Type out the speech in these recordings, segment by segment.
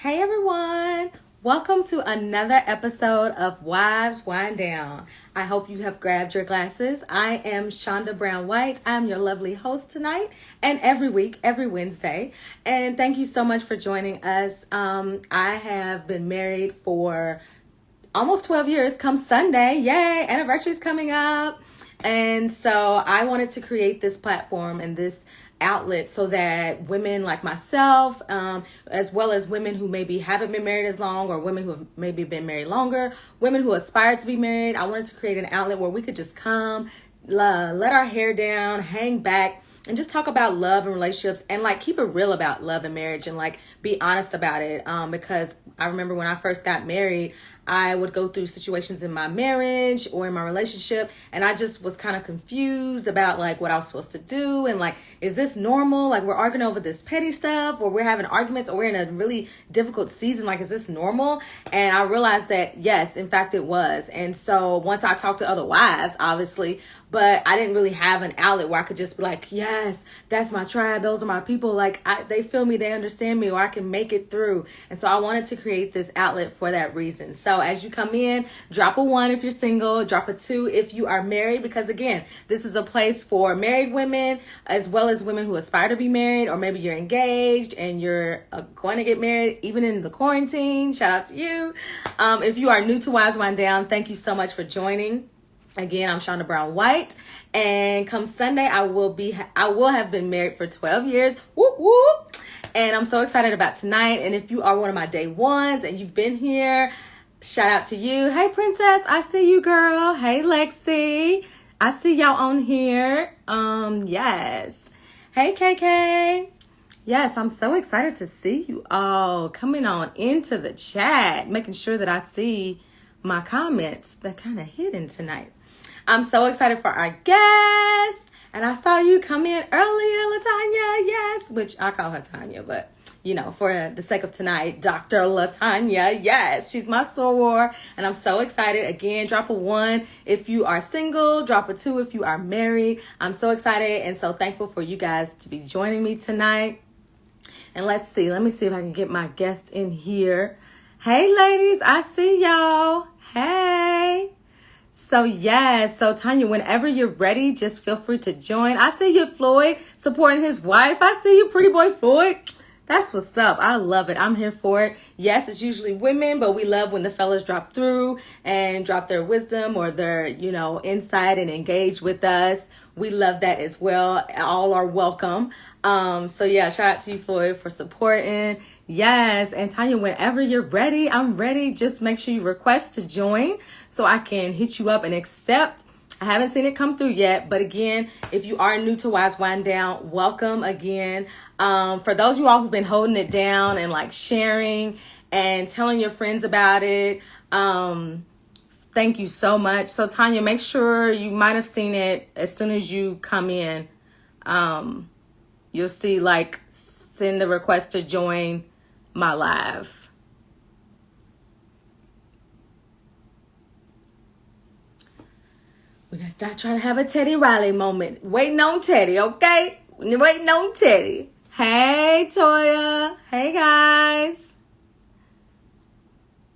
Hey everyone, welcome to another episode of Wives Wind Down. I hope you have grabbed your glasses. I am 𝗪𝗶𝘃𝗁. I'm your lovely host tonight and every week, every Wednesday. And thank you so much for joining us. I have been married for almost 12 years come Sunday. Yay, anniversary's coming up. And so I wanted to create this platform and this outlet so that women like myself, as well as women who maybe haven't been married as long, or women who have maybe been married longer, women who aspire to be married, I wanted to create an outlet where we could just come, let our hair down, hang back, and just talk about love and relationships, and like keep it real about love and marriage, and like be honest about it. Because I remember when I first got married, I would go through situations in my marriage or in my relationship, and I just was kind of confused about like what I was supposed to do, and like, is this normal? Like, we're arguing over this petty stuff, or we're having arguments, or we're in a really difficult season. Like, is this normal? And I realized that yes, in fact it was. And so once I talked to other wives, obviously, but I didn't really have an outlet where I could just be like, yes, that's my tribe, those are my people, like they feel me, they understand me, or I can make it through. And so I wanted to create this outlet for that reason. So as you come in, drop a 1 if you're single, drop a 2 if you are married, because again, this is a place for married women as well as women who aspire to be married, or maybe you're engaged and you're going to get married even in the quarantine. Shout out to you. If you are new to Wives Wind Down, thank you so much for joining. Again, I'm 𝗪𝗃𝘃𝗁, and come Sunday, I will have been married for 12 years. Whoop whoop! And I'm so excited about tonight. And if you are one of my day ones and you've been here, shout out to you. Hey, Princess, I see you, girl. Hey, Lexi, I see y'all on here. Yes. Hey, KK. Yes, I'm so excited to see you all coming on into the chat, making sure that I see my comments. They're kind of hidden tonight. I'm so excited for our guest. And I saw you come in earlier, LaTonia. Yes, which I call her Tanya, but you know, for the sake of tonight, Dr. LaTonia. Yes, she's my soror. And I'm so excited. Again, drop a 1 if you are single, drop a 2 if you are married. I'm so excited and so thankful for you guys to be joining me tonight. And let's see, let me see if I can get my guest in here. Hey ladies, I see y'all. Hey. So yes, so Tanya, whenever you're ready, just feel free to join. I see you, Floyd, supporting his wife. I see you, pretty boy Floyd. That's what's up. I love it. I'm here for it. Yes, it's usually women, but we love when the fellas drop through and drop their wisdom or their, insight and engage with us. We love that as well. All are welcome. So yeah, shout out to you, Floyd, for supporting. Yes, and Tanya, whenever you're ready, I'm ready. Just make sure you request to join so I can hit you up and accept. I haven't seen it come through yet, but again, if you are new to Wives Wind Down, welcome again. For those of you all who've been holding it down and like sharing and telling your friends about it, thank you so much. So Tanya, make sure you might have seen it as soon as you come in. You'll see like send a request to join my live. We're not trying to have a Teddy Riley moment. Waiting on Teddy, okay? We're waiting on Teddy. Hey, Toya. Hey, guys.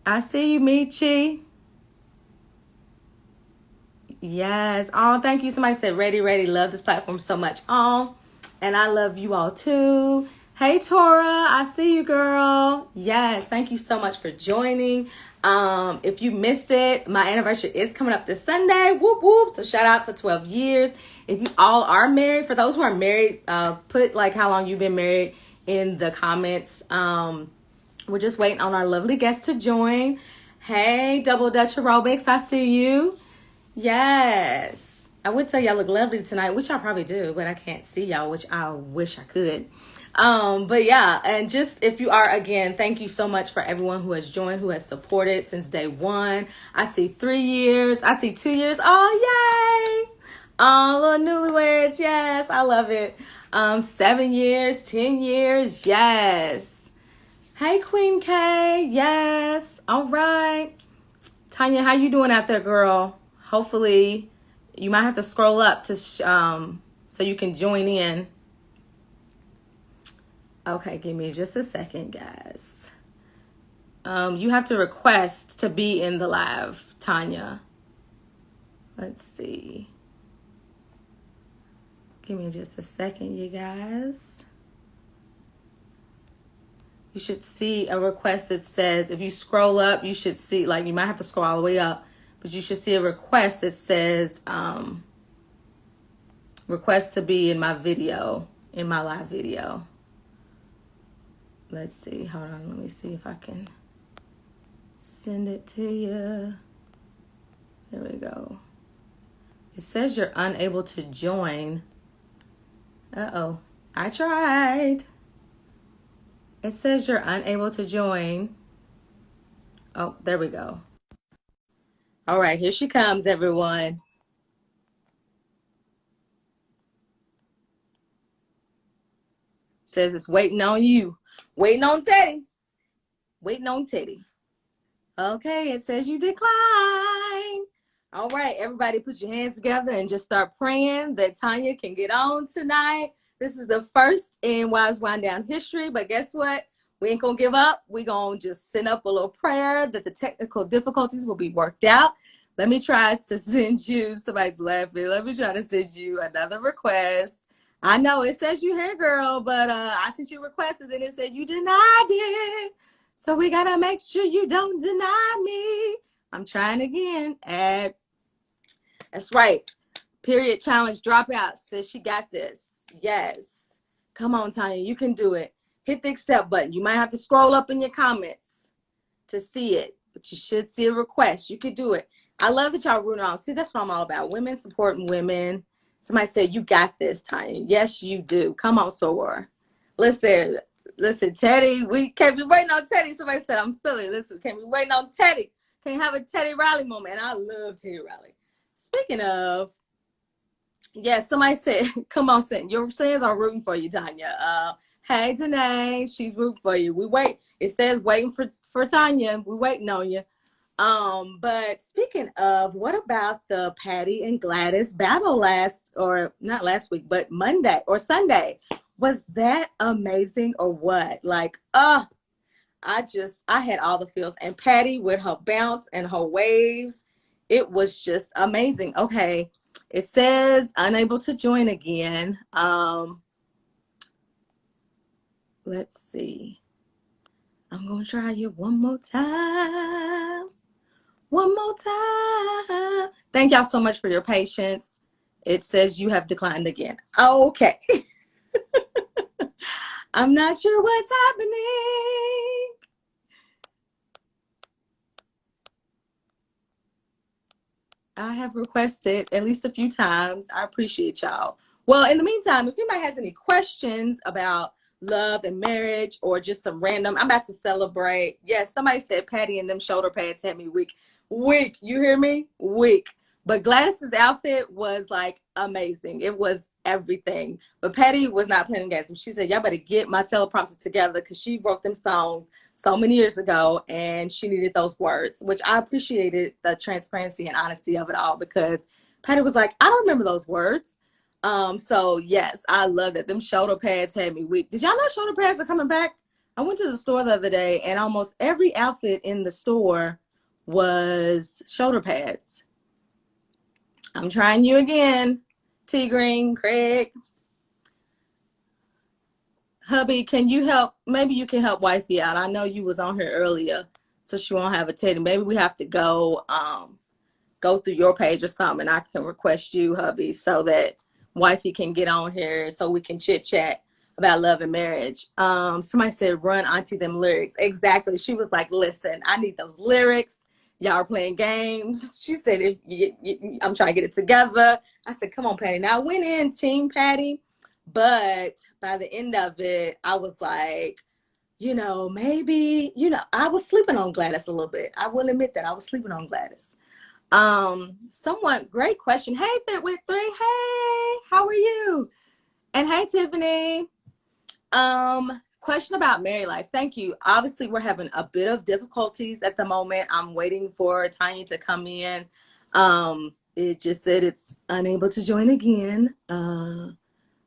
I see you, Michi. Yes. Oh, thank you. Somebody said, ready. Love this platform so much. Oh, and I love you all too. Hey, Tora, I see you, girl. Yes, thank you so much for joining. If you missed it, my anniversary is coming up this Sunday. Whoop, whoop. So shout out for 12 years. If you all are married, for those who are married, put like how long you've been married in the comments. We're just waiting on our lovely guest to join. Hey, Double Dutch Aerobics, I see you. Yes. I would say y'all look lovely tonight, which I probably do, but I can't see y'all, which I wish I could. But yeah, and just if you are, again, thank you so much for everyone who has joined, who has supported since day 1. I see 3 years. I see 2 years. Oh, yay. Oh, little newlyweds. Yes, I love it. 7 years, 10 years. Yes. Hey, Queen K. Yes. All right. Tanya, how you doing out there, girl? Hopefully you might have to scroll up to so you can join in. Okay, give me just a second, guys. You have to request to be in the live, Tanya. Let's see. Give me just a second, you guys. You should see a request that says, if you scroll up, you should see, like, you might have to scroll all the way up, but you should see a request that says, request to be in my video, in my live video. Let's see. Hold on. Let me see if I can send it to you. There we go. It says you're unable to join. Uh-oh. I tried. It says you're unable to join. Oh, there we go. All right, here she comes, everyone. Says it's waiting on you. Waiting on Teddy. Waiting on Teddy. Okay, it says you decline. All right, everybody put your hands together and just start praying that Tanya can get on tonight. This is the first in Wives Wind Down history, but guess what? We ain't gonna give up. We gonna just send up a little prayer that the technical difficulties will be worked out. Let me try to send you, somebody's laughing. Let me try to send you another request. I know it says you here, girl, but I sent you a request and then it said you denied it. So we gotta make sure you don't deny me. I'm trying again. That's right. Period challenge dropout says she got this. Yes. Come on, Tanya. You can do it. Hit the accept button. You might have to scroll up in your comments to see it, but you should see a request. You could do it. I love that y'all rooting on. See, that's what I'm all about. Women supporting women. Somebody said, you got this, Tanya. Yes, you do. Come on, Soror. Listen, Teddy. We can't be waiting on Teddy. Somebody said, I'm silly. Listen, can't be waiting on Teddy. Can't have a Teddy Riley moment. And I love Teddy Riley. Speaking of, yeah, somebody said, come on, Sin. Your sins are rooting for you, Tanya. Hey, Danae, she's rooting for you. We wait. It says waiting for Tanya. We waiting on you. But speaking of, what about the Patty and Gladys battle not last week, but Monday or Sunday? Was that amazing or what? Like, I had all the feels. And Patty with her bounce and her waves, it was just amazing. Okay, it says unable to join again. Let's see. I'm going to try you one more time. One more time. Thank y'all so much for your patience. It says you have declined again. Okay. I'm not sure what's happening. I have requested at least a few times. I appreciate y'all. Well, in the meantime, if anybody has any questions about love and marriage or just some random, I'm about to celebrate. Yes, somebody said Patty and them shoulder pads had me weak. Weak. You hear me? Weak. But Gladys's outfit was like amazing. It was everything. But Patty was not playing games. She said, y'all better get my teleprompter together because she wrote them songs so many years ago and she needed those words, which I appreciated the transparency and honesty of it all because Patty was like, I don't remember those words. So yes, I love that. Them shoulder pads had me weak. Did y'all know shoulder pads are coming back? I went to the store the other day and almost every outfit in the store was shoulder pads. I'm trying you again, T Green, Craig. Hubby, can you help? Maybe you can help wifey out. I know you was on here earlier, so she won't have a Teddy. Maybe we have to go through your page or something, and I can request you, hubby, so that wifey can get on here so we can chit chat about love and marriage. Somebody said, run auntie them lyrics. Exactly. She was like, listen, I need those lyrics. Y'all are playing games. She said, I'm trying to get it together. I said, come on, Patty. Now I went in team Patty, but by the end of it, I was like, maybe, I was sleeping on Gladys a little bit. I will admit that I was sleeping on Gladys. Somewhat great question. Hey, Fit with 3. Hey, how are you? And hey, Tiffany. Question about married life. Thank you. Obviously, we're having a bit of difficulties at the moment. I'm waiting for Tanya to come in. It just said it's unable to join again. I'm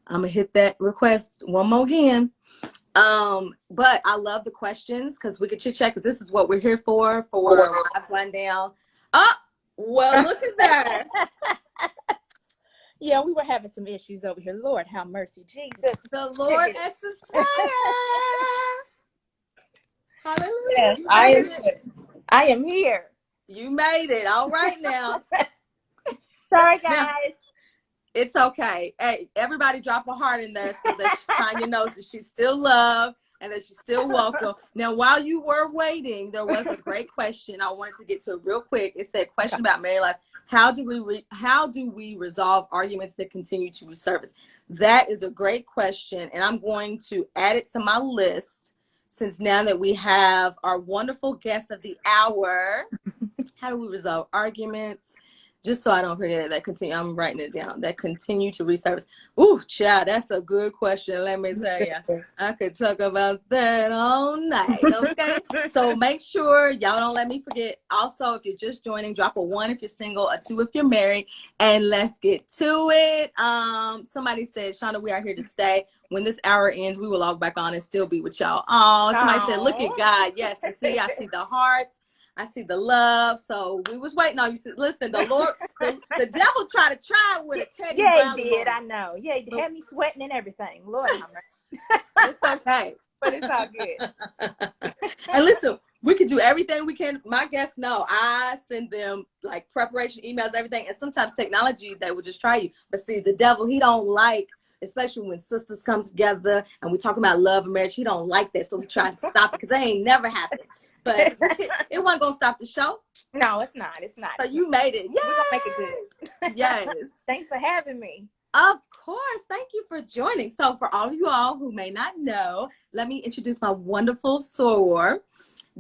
gonna hit that request one more again. But I love the questions because we could chit chat because this is what we're here for Wives Wind Down. Oh, well, look at that. Yeah, we were having some issues over here. Lord, have mercy, Jesus. The Lord answers prayer. Hallelujah. Yes, I am here. You made it. All right now. Sorry, guys. Now, it's okay. Hey, everybody drop a heart in there so that Tanya knows that she's still loved and that she's still welcome. Now, while you were waiting, there was a great question I wanted to get to it real quick. It said, question about married life. How do we resolve arguments that continue to resurface? That is a great question, and I'm going to add it to my list since now that we have our wonderful guest of the hour. How do we resolve arguments? Just so I don't forget it, that continue. I'm writing it down. That continue to resurface. Ooh, child, that's a good question. Let me tell you, I could talk about that all night. Okay, so make sure y'all don't let me forget. Also, if you're just joining, drop a 1 if you're single, a 2 if you're married, and let's get to it. Somebody said, Shonda, we are here to stay. When this hour ends, we will log back on and still be with y'all. Oh, somebody said, look at God. Yes, I see the hearts. I see the love. So we was waiting on you. Said, listen, the Lord, the devil tried to try with a Teddy. Yeah, he did. I know. Yeah, he had me sweating and everything. Lord, it's okay. But it's all good. And listen, we can do everything we can. My guests know I send them like preparation emails, everything. And sometimes technology, they will just try you. But see, the devil, he don't like, especially when sisters come together and we talk about love and marriage, he don't like that. So we try to stop it because it ain't never happened. But it wasn't going to stop the show. No, it's not. It's not. So you made it. Yeah. We're going to make it good. Yes. Thanks for having me. Of course. Thank you for joining. So for all of you all who may not know, let me introduce my wonderful soror,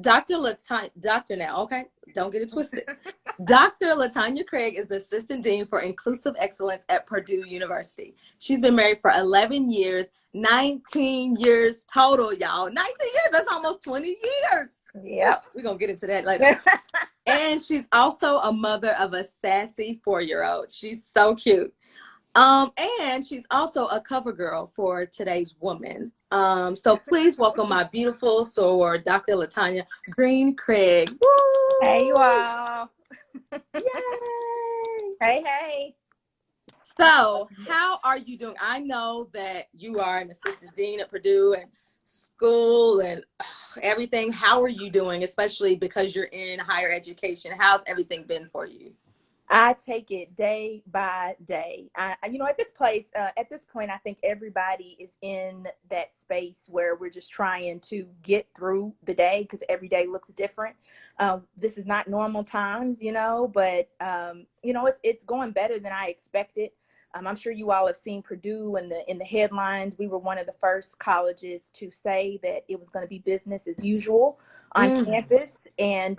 Dr. now, okay? Don't get it twisted. Dr. 𝗪𝗲 Craig is the Assistant Dean for Inclusive Excellence at Purdue University. She's been married for 11 years, 19 years total, y'all. 19 years, that's almost 20 years. Yeah. We're going to get into that later. And she's also a mother of a sassy 4-year-old. She's so cute. And she's also a cover girl for Today's Woman. So please welcome my beautiful soror, Dr. LaTonia Green Craig. Woo! Hey, you all. Yay! Hey. So how are you doing? I know that you are an assistant dean at Purdue and school and everything. How are you doing, especially because you're in higher education? How's everything been for you? I take it day by day. At this point, I think everybody is in that space where we're just trying to get through the day because every day looks different. This is not normal times, but it's going better than I expected. I'm sure you all have seen Purdue in the headlines. We were one of the first colleges to say that it was going to be business as usual on campus, and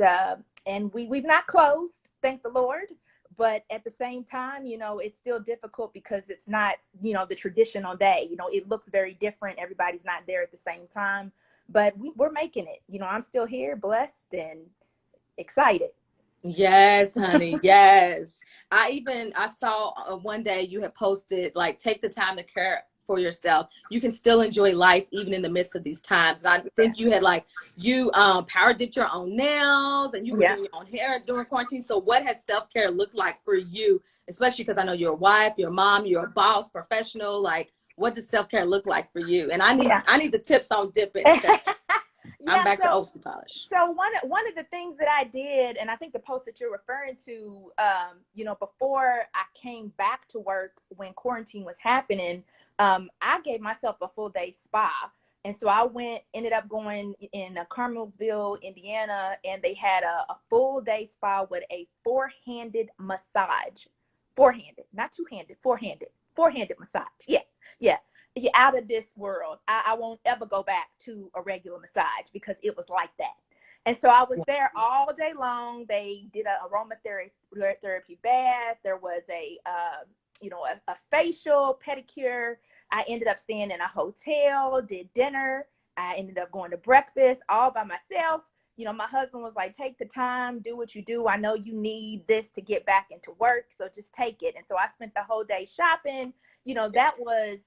we've not closed, thank the Lord. But at the same time, it's still difficult because it's not, the traditional day. It looks very different. Everybody's not there at the same time, but we're making it. I'm still here, blessed and excited. Yes, honey. Yes. I saw one day you had posted, like, take the time to care for yourself. You can still enjoy life even in the midst of these times. And I think you had power dipped your own nails and you were doing your own hair during quarantine. So what has self-care looked like for you, especially because I know you're a wife, you're a mom, you're a boss, professional? Like, what does self-care look like for you? And I need the tips on dipping. I'm back to Oakley polish. So one of the things that I did, and I think the post that you're referring to, before I came back to work when quarantine was happening, I gave myself a full day spa. And so I ended up going in Carmelsville, Indiana, and they had a full day spa with a four-handed massage. Four-handed, not two-handed, four-handed massage. Yeah. Out of this world. I won't ever go back to a regular massage because it was like that. And so I was there all day long. They did an aromatherapy bath. There was a facial, pedicure. I ended up staying in a hotel, did dinner. I ended up going to breakfast all by myself. My husband was like, take the time, do what you do. I know you need this to get back into work, so just take it. And so I spent the whole day shopping, you know, that was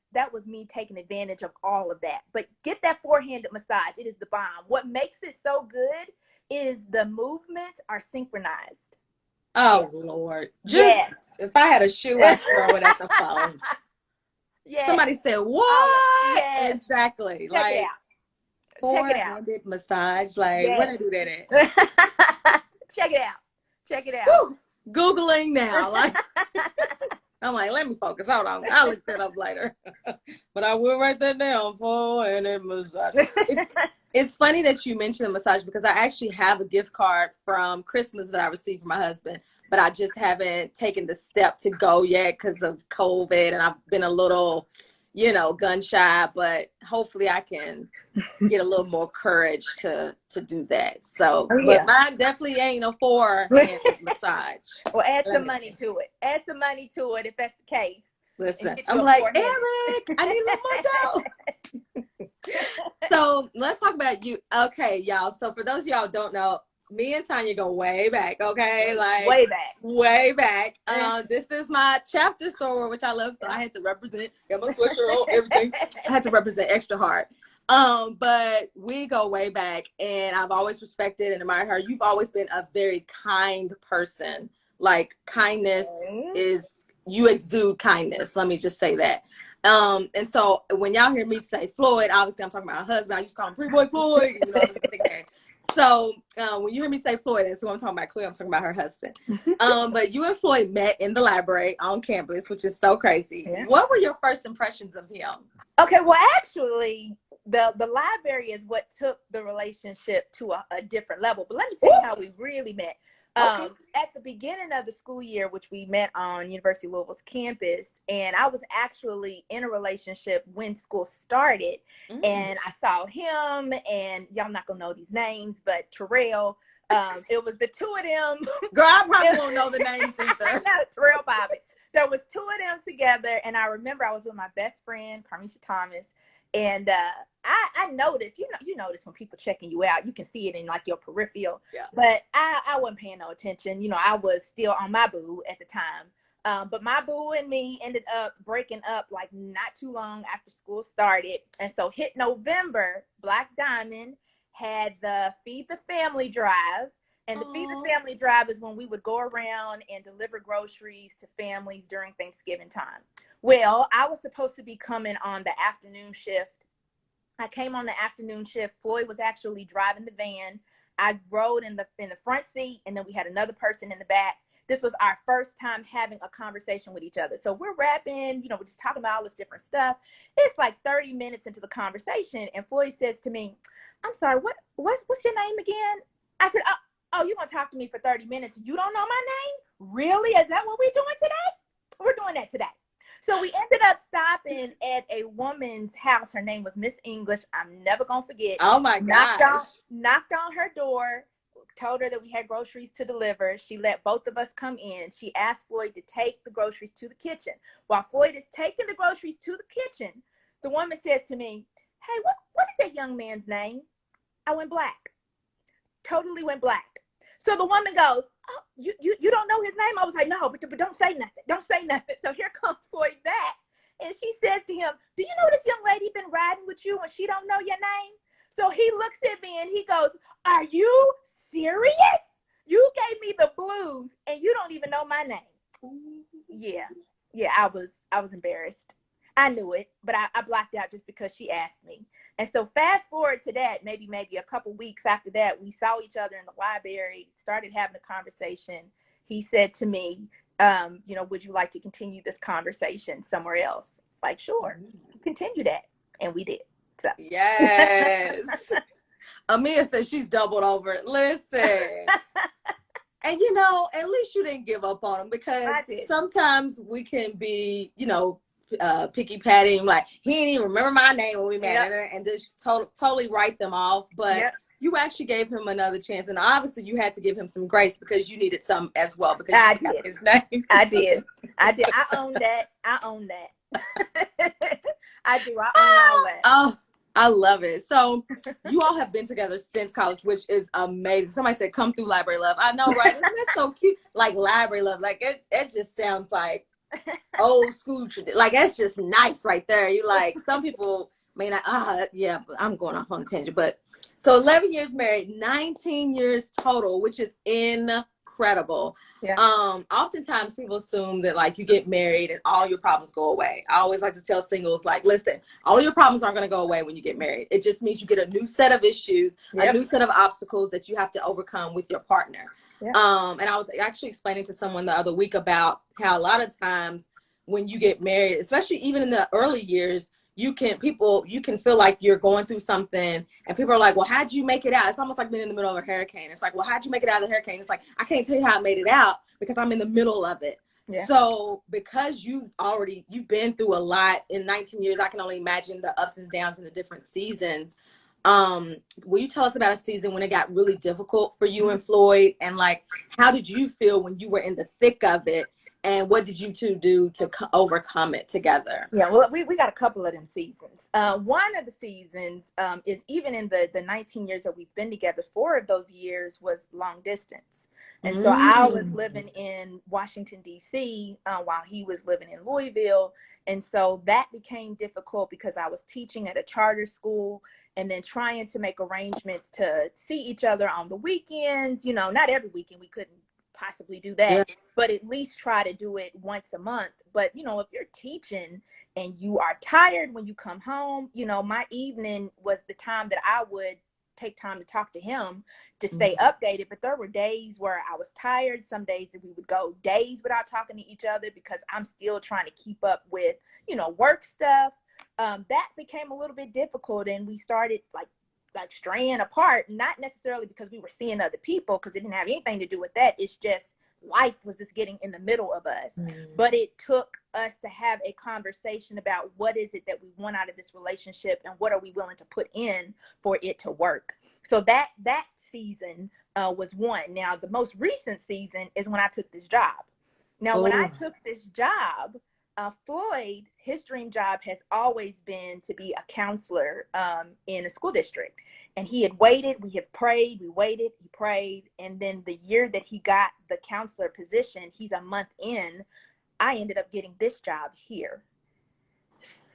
me taking advantage of all of that. But get that four-handed massage. It is the bomb. What makes it so good is the movements are synchronized. Oh, Lord. Yes. If I had a shoe, I'd throw it at the phone. Yes. Somebody said, what? Yes. Exactly. Check it out. Four-handed massage. Like, yes. where they do that at? Check it out. Check it out. Woo! Googling now. Like, I'm like, let me focus. Hold on. I'll look that up later. But I will write that down. Four-handed massage. It's funny that you mentioned a massage because I actually have a gift card from Christmas that I received from my husband, but I just haven't taken the step to go yet because of COVID, and I've been a little, you know, gun shy, but hopefully I can get a little more courage to do that. So, but mine definitely ain't no four-handed massage. Well, add some money to it. Add some money to it if that's the case. Listen, I'm like, Eric, I need a little more dough. So let's talk about you. Okay, y'all. So for those of y'all who don't know, me and Tanya go way back, okay? Like way back. This is my chapter soror, which I love, so I had to represent. Got my sweatshirt on, everything. I had to represent extra hard. But we go way back, and I've always respected and admired her. You've always been a very kind person. Like, kindness is, you exude kindness. Let me just say that. And so when y'all hear me say Floyd, obviously I'm talking about my husband. I used to call him Pretty Boy Floyd. You know, so when you hear me say Floyd, that's who I'm talking about. Clearly, I'm talking about her husband. But you and Floyd met in the library on campus, which is so crazy. Yeah. What were your first impressions of him? Okay, well, actually, the library is what took the relationship to a different level. But let me tell you how we really met. Okay. At the beginning of the school year, which we met on University of Louisville's campus, and I was actually in a relationship when school started, and I saw him, and y'all not gonna know these names, but Terrell, it was the two of them. Girl, I probably won't know the names either. No, Terrell Bobbitt. There was two of them together, and I remember I was with my best friend, 𝗪𝗏 Thomas, and I noticed, you notice when people checking you out, you can see it in like your peripheral. Yeah. But I wasn't paying no attention. You know, I was still on my boo at the time. But my boo and me ended up breaking up like not too long after school started. And so hit November, Black Diamond had the Feed the Family drive. And the Feed the Family drive is when we would go around and deliver groceries to families during Thanksgiving time. Well, I was supposed to be coming on the afternoon shift. I came on the afternoon shift. Floyd was actually driving the van. I rode in the front seat, and then we had another person in the back. This was our first time having a conversation with each other. So we're rapping, you know, we're just talking about all this different stuff. It's like 30 minutes into the conversation, and Floyd says to me, "I'm sorry, what's your name again?" I said, "Oh, you're gonna talk to me for 30 minutes? You don't know my name? Really? Is that what we're doing today?" We're doing that today. So we ended up stopping at a woman's house. Her name was Miss English. I'm never going to forget. Oh, my gosh. Knocked on her door, told her that we had groceries to deliver. She let both of us come in. She asked Floyd to take the groceries to the kitchen. While Floyd is taking the groceries to the kitchen, the woman says to me, "Hey, what is that young man's name?" I went black. Totally went black. So the woman goes, "Oh, you don't know his name?" I was like, "No, but don't say nothing. Don't say nothing." So here comes Floyd back, and she says to him, "Do you know this young lady been riding with you and she don't know your name?" So he looks at me and he goes, "Are you serious? You gave me the blues and you don't even know my name." Yeah, I was embarrassed. I knew it, but I blocked out just because she asked me. And so fast forward to that, maybe a couple weeks after that, we saw each other in the library, started having a conversation. He said to me, you know, "Would you like to continue this conversation somewhere else?" It's like, "Sure, continue that." And we did. So. Yes. Amia says she's doubled over it. Listen. And, you know, at least you didn't give up on him, because sometimes we can be, you know, picky patting, like, he didn't even remember my name when we met, and just totally write them off. But you actually gave him another chance, and obviously you had to give him some grace because you needed some as well, because you got his name. I did. I own that. I do. I own all that. Oh, I love it. So you all have been together since college, which is amazing. Somebody said, "Come through library love." I know, right? Isn't that so cute? Like library love. Like it just sounds like old school tradition. Like, that's just nice right there. You like, some people may not, yeah, but I'm going off on a tangent. But so 11 years married, 19 years total, which is incredible. Yeah. Oftentimes people assume that like you get married and all your problems go away. I always like to tell singles, like, listen, all your problems aren't going to go away when you get married. It just means you get a new set of issues, a new set of obstacles that you have to overcome with your partner. Yep. And I was actually explaining to someone the other week about how a lot of times when you get married, especially even in the early years, you can feel like you're going through something and people are like, well, how'd you make it out? It's almost like being in the middle of a hurricane. It's like, well, how'd you make it out of the hurricane? It's like, I can't tell you how I made it out because I'm in the middle of it. Yeah. So because you've been through a lot in 19 years, I can only imagine the ups and downs and the different seasons. Will you tell us about a season when it got really difficult for you and Floyd, and like, how did you feel when you were in the thick of it? And what did you two do to overcome it together? Yeah, well, we got a couple of them seasons. One of the seasons is even in the 19 years that we've been together, 4 of those years was long distance. And so I was living in Washington, D.C. While he was living in Louisville. And so that became difficult because I was teaching at a charter school and then trying to make arrangements to see each other on the weekends. You know, not every weekend, we couldn't possibly do that, yeah, but at least try to do it once a month. But you know, if you're teaching and you are tired when you come home, you know, my evening was the time that I would take time to talk to him to stay updated. But there were days where I was tired. Some days that we would go days without talking to each other because I'm still trying to keep up with, you know, work stuff. That became a little bit difficult, and we started like straying apart, not necessarily because we were seeing other people, because it didn't have anything to do with that. It's just life was just getting in the middle of us. But it took us to have a conversation about what is it that we want out of this relationship and what are we willing to put in for it to work. So that season was one. Now, the most recent season is when I took this job. Now, when I took this job, Floyd, his dream job has always been to be a counselor in a school district. And he had waited, we have prayed, we waited, he prayed. And then the year that he got the counselor position, he's a month in, I ended up getting this job here.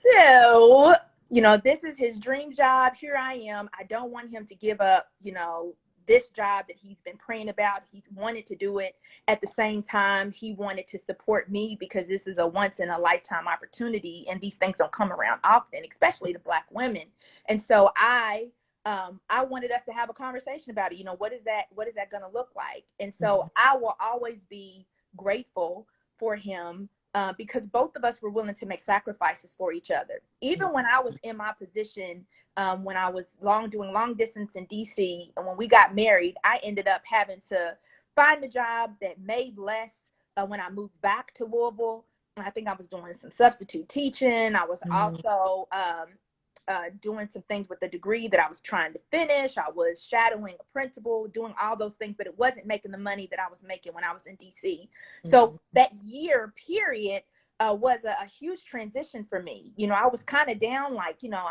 So, you know, this is his dream job. Here I am. I don't want him to give up, you know, this job that he's been praying about. He's wanted to do it. At the same time, he wanted to support me because this is a once in a lifetime opportunity, and these things don't come around often, especially to Black women. And so I wanted us to have a conversation about it. You know, what is that going to look like? And so I will always be grateful for him because both of us were willing to make sacrifices for each other. Even when I was in my position, when I was doing long distance in DC, and when we got married, I ended up having to find a job that made less when I moved back to Louisville. I think I was doing some substitute teaching. I was also doing some things with the degree that I was trying to finish. I was shadowing a principal, doing all those things, but it wasn't making the money that I was making when I was in DC. So that year period was a huge transition for me. You know, I was kind of down, like, you know,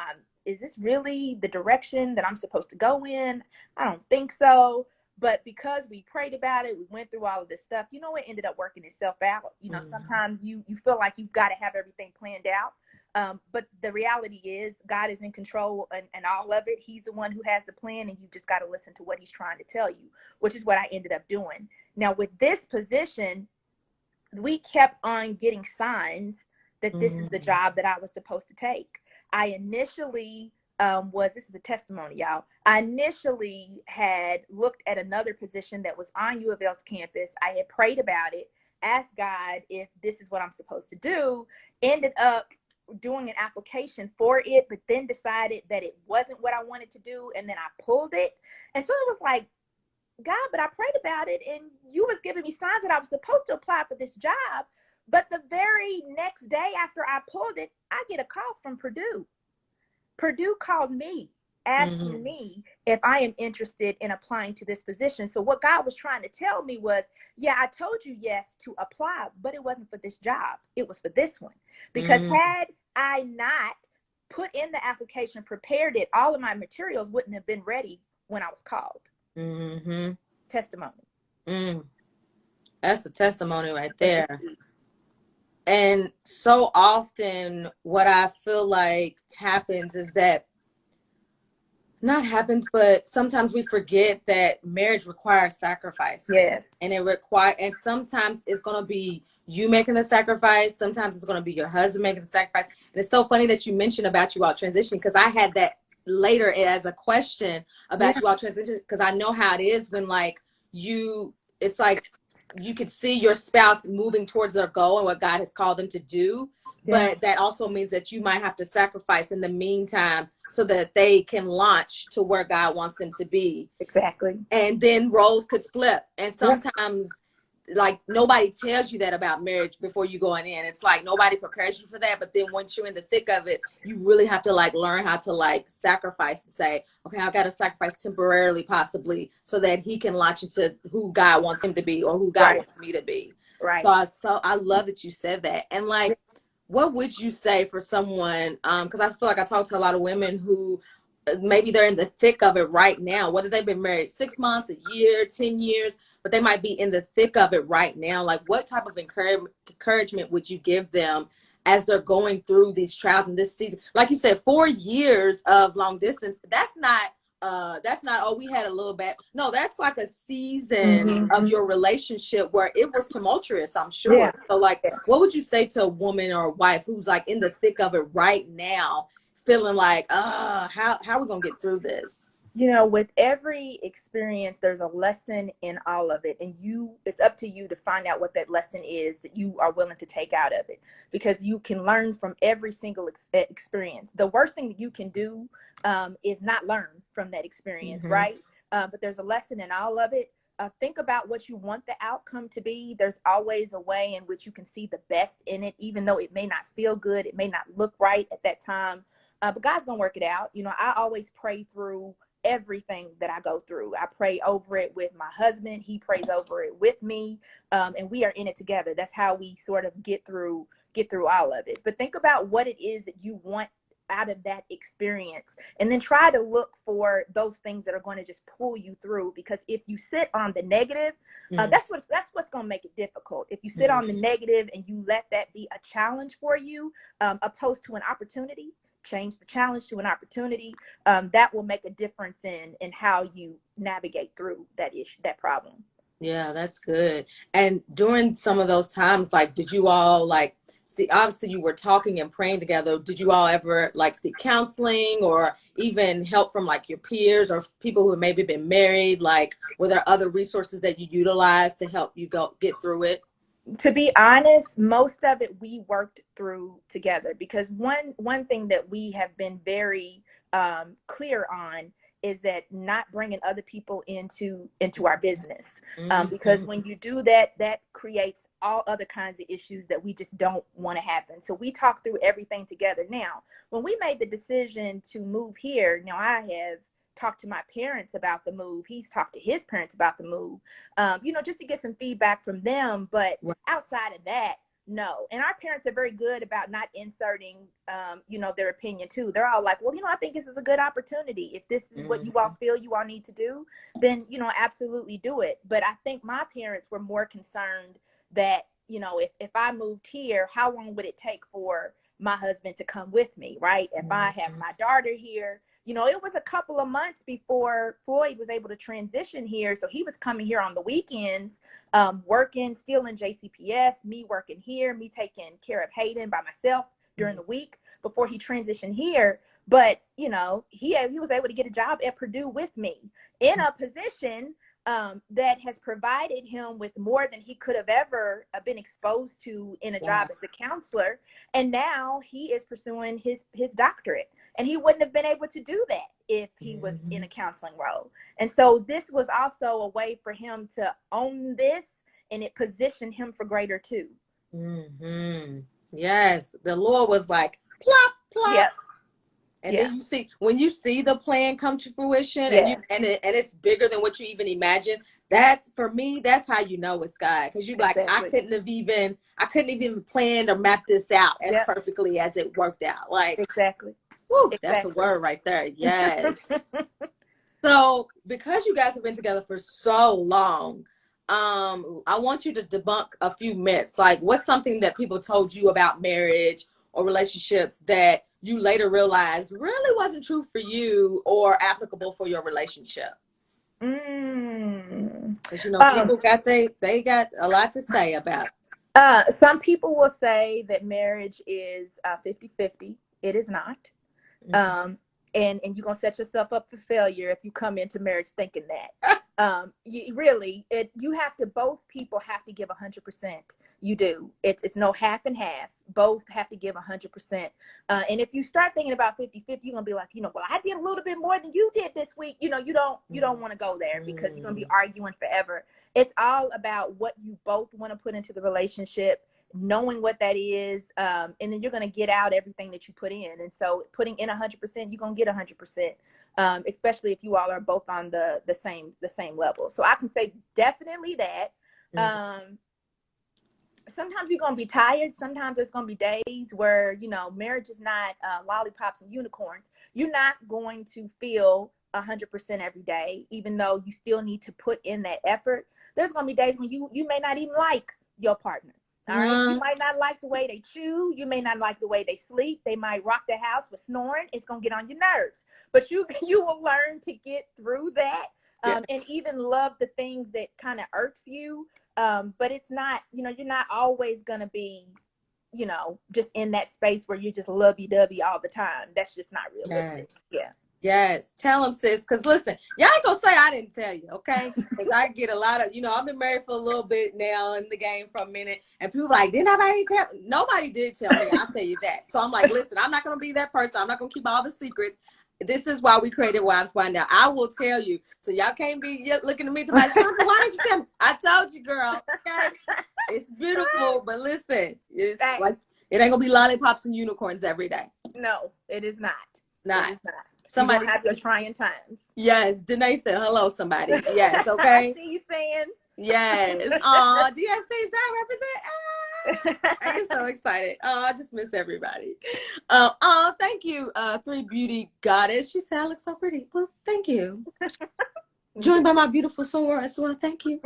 is this really the direction that I'm supposed to go in? I don't think so. But because we prayed about it, we went through all of this stuff, you know, it ended up working itself out. You know, sometimes you feel like you've got to have everything planned out. But the reality is God is in control and all of it. He's the one who has the plan, and you just got to listen to what he's trying to tell you, which is what I ended up doing. Now, with this position, we kept on getting signs that this is the job that I was supposed to take. I initially this is a testimony, y'all. I initially had looked at another position that was on U of L's campus. I had prayed about it, asked God if this is what I'm supposed to do, ended up doing an application for it, but then decided that it wasn't what I wanted to do, and then I pulled it. And so it was like, God, but I prayed about it, and you was giving me signs that I was supposed to apply for this job. But the very next day after I pulled it, I get a call from Purdue. Purdue called me, asking me if I am interested in applying to this position. So what God was trying to tell me was, yeah, I told you yes to apply, but it wasn't for this job. It was for this one. Because had I not put in the application, prepared it, all of my materials wouldn't have been ready when I was called. Testimony. That's a testimony right there. And so often what I feel like happens is that not happens, but sometimes we forget that marriage requires sacrifices, Yes. and sometimes it's going to be you making the sacrifice. Sometimes it's going to be your husband making the sacrifice. And it's so funny that you mentioned about you all transitioning, because I had that later as a question about Yeah. you all transition, because I know how it is when like it's like you could see your spouse moving towards their goal and what God has called them to do, Yeah. but that also means that you might have to sacrifice in the meantime so that they can launch to where God wants them to be. Exactly. And then roles could flip. And Yep. sometimes, like, nobody tells you that about marriage before you going in. It's like nobody prepares you for that. But then once you're in the thick of it, you really have to like learn how to like sacrifice and say, okay, I got to sacrifice temporarily, possibly, so that he can launch into who God wants him to be or who God Right. wants me to be. Right. So I love that you said that. And like, what would you say for someone, because I feel like I talk to a lot of women who maybe they're in the thick of it right now, whether they've been married 6 months, a year, 10 years, but they might be in the thick of it right now. Like, what type of encouragement would you give them as they're going through these trials in this season? Like you said, 4 years of long distance, that's not, oh, we had a little bit. No, that's like a season of Mm-hmm. your relationship where it was tumultuous, I'm Yeah. sure. So like, Yeah. what would you say to a woman or a wife who's like in the thick of it right now, feeling like, how are we gonna get through this? You know, with every experience, there's a lesson in all of it. And it's up to you to find out what that lesson is that you are willing to take out of it, because you can learn from every single experience. The worst thing that you can do is not learn from that experience, Mm-hmm. right? But there's a lesson in all of it. Think about what you want the outcome to be. There's always a way in which you can see the best in it, even though it may not feel good. It may not look right at that time. But God's going to work it out. You know, I always pray through everything that I go through. I pray over it with my husband. He prays over it with me. And we are in it together. That's how we sort of get through all of it. But think about what it is that you want out of that experience, and then try to look for those things that are going to just pull you through. Because if you sit on the negative, that's what's going to make it difficult. If you sit on the negative and you let that be a challenge for you, opposed to an opportunity, change the challenge to an opportunity. That will make a difference in how you navigate through that issue, that problem. Yeah, that's good. And during some of those times, like, did you all like see, obviously you were talking and praying together. Did you all ever like seek counseling or even help from like your peers or people who have maybe been married? Like, were there other resources that you utilized to help you get through it? To be honest, most of it we worked through together, because one thing that we have been very clear on is that not bringing other people into our business, because when you do that, that creates all other kinds of issues that we just don't want to happen. So we talk through everything together. Now, when we made the decision to move here, now I have talked to my parents about the move. He's talked to his parents about the move, just to get some feedback from them. But outside of that, no. And our parents are very good about not inserting, their opinion too. They're all like, well, I think this is a good opportunity. If this is what you all feel you all need to do, then, absolutely do it. But I think my parents were more concerned that, if I moved here, how long would it take for my husband to come with me, right? If I have my daughter here, it was a couple of months before Floyd was able to transition here. So he was coming here on the weekends, working, still in 𝗪𝗪𝘃𝘂𝘁, me working here, me taking care of Hayden by myself during the week before he transitioned here. But, he was able to get a job at Purdue with me in a position that has provided him with more than he could have ever been exposed to in a job as a counselor. And now he is pursuing his doctorate. And he wouldn't have been able to do that if he was in a counseling role. And so this was also a way for him to own this, and it positioned him for greater too. Yes. The Lord was like, plop, plop. Yep. And then when you see the plan come to fruition, and it's bigger than what you even imagined. That's, for me, that's how you know it's God. Because you're like, I couldn't even planned or map this out as perfectly as it worked out. Like, whew, that's a word right there. Yes. So because you guys have been together for so long, I want you to debunk a few myths. Like, what's something that people told you about marriage or relationships that you later realized really wasn't true for you or applicable for your relationship? Because people got they got a lot to say about it. Some people will say that marriage is 50-50. It is not. And you're gonna set yourself up for failure if you come into marriage thinking that. You have to, both people have to give 100%. You do. It's no half and half. Both have to give 100%. And if you start thinking about 50-50, you're gonna be like, well, I did a little bit more than you did this week. You don't want to go there, because you're gonna be arguing forever. It's all about what you both want to put into the relationship, knowing what that is, and then you're going to get out everything that you put in. And so putting in 100%, you're going to get 100%, especially if you all are both on the same level. So I can say definitely that. Sometimes you're going to be tired. Sometimes there's going to be days where, marriage is not lollipops and unicorns. You're not going to feel 100% every day, even though you still need to put in that effort. There's going to be days when you may not even like your partner. All right. You might not like the way they chew. You may not like the way they sleep. They might rock the house with snoring. It's going to get on your nerves. But you will learn to get through that, and even love the things that kind of irks you. But it's not, you're not always going to be, just in that space where you're just lovey-dovey all the time. That's just not realistic. Yeah. Yes, tell them, sis. Because listen, y'all ain't gonna say I didn't tell you, okay? Because I get a lot of, I've been married for a little bit now, in the game for a minute, and people are like, did nobody tell? Nobody did tell me. I'll tell you that. So I'm like, listen, I'm not gonna be that person. I'm not gonna keep all the secrets. This is why we created Wives Wind Down. I will tell you, so y'all can't be looking at me to my shoulder. Why didn't you tell me? I told you, girl. Okay, it's beautiful, but listen, it's like it ain't gonna be lollipops and unicorns every day. No, it is not. It's not. It is not. Somebody have your trying times. Yes, Danae said hello. Somebody. Yes, okay. I see you, fans. Yes. DST, does that represent? I get so excited. I just miss everybody. Thank you, 3Beauty Goddess. She said I look so pretty. Well, thank you. Joined by my beautiful Soror as well. Thank you.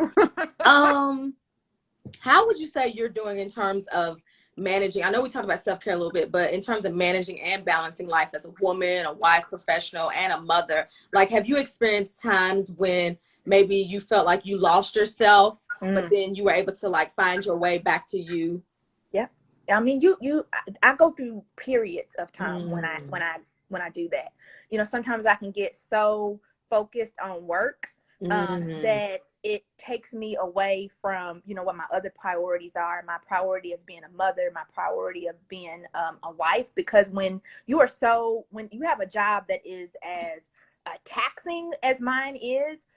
How would you say you're doing in terms of managing? I know we talked about self-care a little bit, but in terms of managing and balancing life as a woman, a wife, professional, and a mother, like, have you experienced times when maybe you felt like you lost yourself, but then you were able to like find your way back to you? Yeah. I mean, I go through periods of time when I do that. Sometimes I can get so focused on work that it takes me away from, what my other priorities are. My priority is being a mother, my priority of being a wife, because when you have a job that is as taxing as mine is,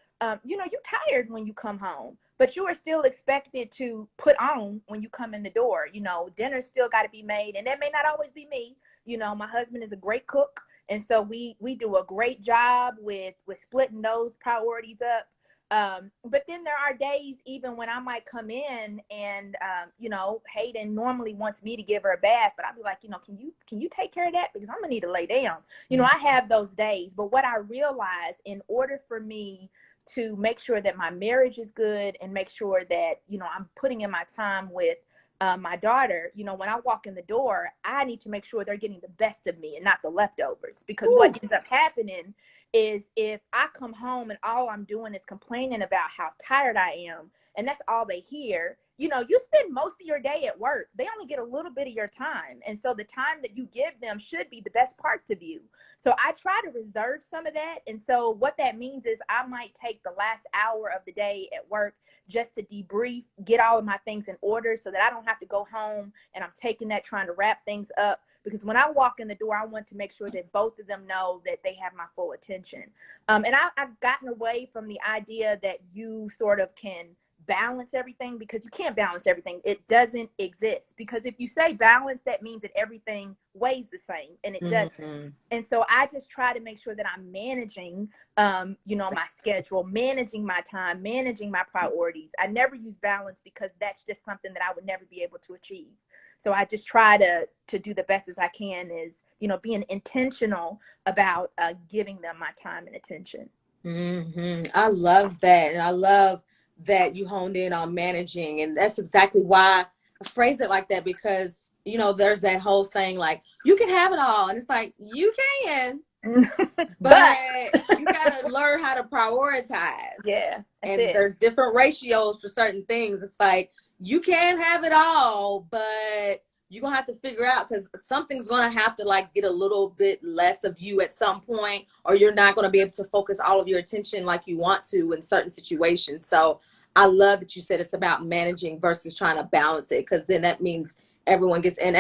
you're tired when you come home, but you are still expected to put on when you come in the door. Dinner's still got to be made, and that may not always be me. My husband is a great cook, and so we do a great job with splitting those priorities up. But then there are days even when I might come in and, Hayden normally wants me to give her a bath, but I'll be like, can you take care of that? Because I'm gonna need to lay down. I have those days, but what I realize, in order for me to make sure that my marriage is good and make sure that, I'm putting in my time with my daughter, when I walk in the door, I need to make sure they're getting the best of me and not the leftovers. Because what ends up happening is, if I come home and all I'm doing is complaining about how tired I am, and that's all they hear, you spend most of your day at work. They only get a little bit of your time. And so the time that you give them should be the best parts of you. So I try to reserve some of that. And so what that means is I might take the last hour of the day at work just to debrief, get all of my things in order, so that I don't have to go home and I'm taking that, trying to wrap things up. Because when I walk in the door, I want to make sure that both of them know that they have my full attention. And I've gotten away from the idea that you sort of can balance everything, because you can't balance everything. It doesn't exist. Because if you say balance, that means that everything weighs the same, and it doesn't. And so I just try to make sure that I'm managing, my schedule, managing my time, managing my priorities. I never use balance, because that's just something that I would never be able to achieve. So I just try to do the best as I can, is, being intentional about giving them my time and attention. I love that. And I love that you honed in on managing. And that's exactly why I phrase it like that, because, you know, there's that whole saying like, you can have it all. And it's like, you can, but you got to learn how to prioritize. Yeah. And it. there's different ratios for certain things. It's like, you can have it all, but you're going to have to figure out, because something's going to have to like get a little bit less of you at some point, or you're not going to be able to focus all of your attention like you want to in certain situations. So I love that you said it's about managing versus trying to balance it, because then that means everyone gets, and